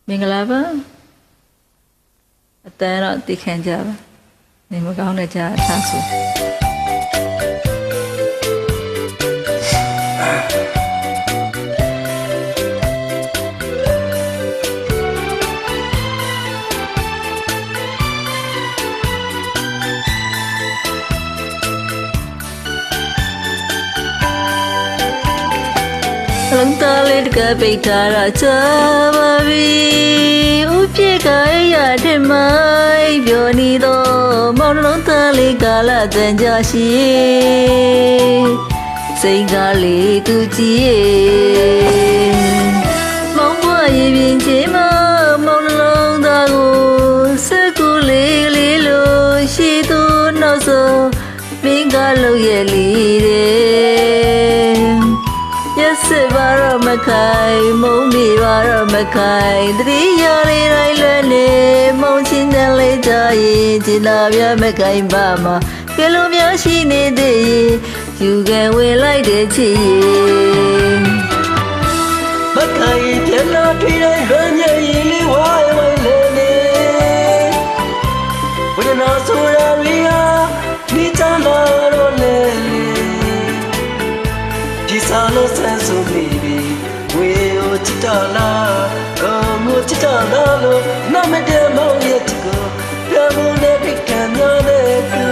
မင်္ဂလာပါအတန်းတော့သိခံကြပါနေမကောင်းတဲ့ကြားထားဆိုလုံးသားလေးတကပိတ်ထားတာချပါပြီဥပြေကရတဲ့မိုင်းပြောနေတော့မောင်လုံးသားလေးကလာတန်ကြရှိစိတ်ကလေးသူကြည့်မောင်ဘွားရင်ပြင်ချေမမောင်လုံးသားကိုစကူလေးလေးလို့ရှိသူနောက်ဆုံးမင်းကလို့ရဲ့လီတဲ့စစ်ပါတော့မခိုင်မုံမိပါတော့မခိုင်တတိယလေးတိုင်းလွယ်နေမုံချင်းတဲ့လေးကြရင်ကျင်နာပြမခိုင်ပါမှာကလေးများရှိနေသေးရင်ယူကန်ဝင်လိုက်တဲ့ချစ်ရင်မခိုင်ပြလာထွေးတိုင်းလွယ်ညရင်လေးဝိုင်းဝိုင်းလဲနေဝိညာဉ်ဆိုရရီယာမိချလာတော့လေဒီစားလို့ဆန်းဆိုမိပြီဝေကိုချစ်တာလားကိုချစ်တာလားလို့နာမည်တဲ့မောင်ရဲ့ချစ်ကိုပြောင်းလို့နဲ့ပြကံများတဲ့သူ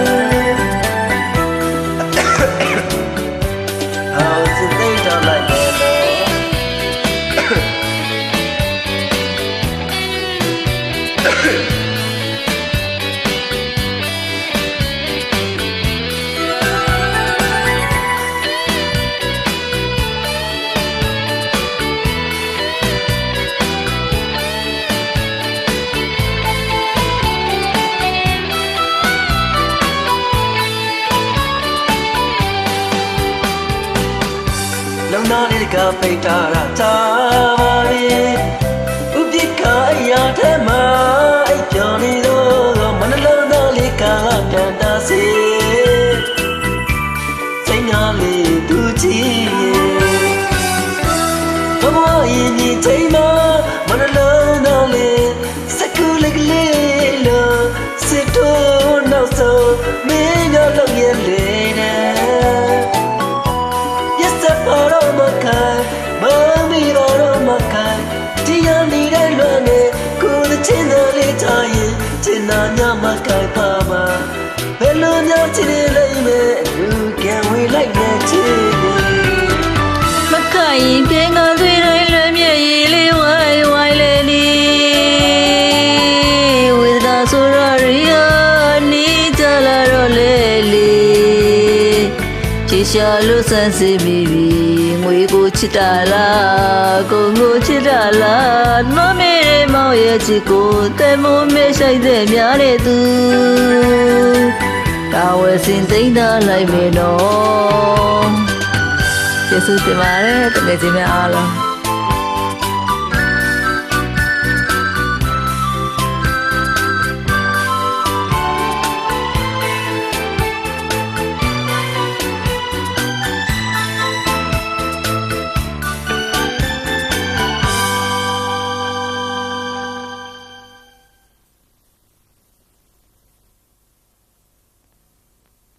အော်စိတ်သိတော့လိုက်တယ်လုံးသားလေးကပိတ်ထားတာချာပါပြီဥပိ္ပခာအရာထဲမှာအိပ်ပျော်နေတော့မနှလုံးသားလေးကတန်တာစီစိတ်နာလေးသူကြည့်ဘဝရင်ဒီချိန်မှာမနှလုံးသားလေးစကူလေးကလေးလို့စစ်တော့နောက်ဆုံးမင်းတို့လောက်ရဲ့လေးနဲ့ကျင်နာညမကိုင်ပါမှာဘယ်လိုများချစ်နေလိမ့်မယ်လူကံဝေးလိုက်တဲ့ချစ်မခိုင်ရင်ကဲငါသွေးတိုင်းလွယ်မြဲရီလေးဝိုင်းဝိုင်းလေနီဝေဒနာဆိုရရီယာနီကြလာတော့လေလေချစ်ရှာလို့ဆန်းစစ်မိပြီငွေကိုချစ်တာလားကိုငိုချစ်တာလားမမေရဲ့မောင်ရဲ့ချစ်ကိုတဲမိုးမဲဆိုင်တဲ့များတဲ့သူကာဝယ်စင်သိမ့်ထားလိုက်မယ်နော်ကျေးဇူးတင်ပါတယ်တကယ်ချင်းများအားလုံး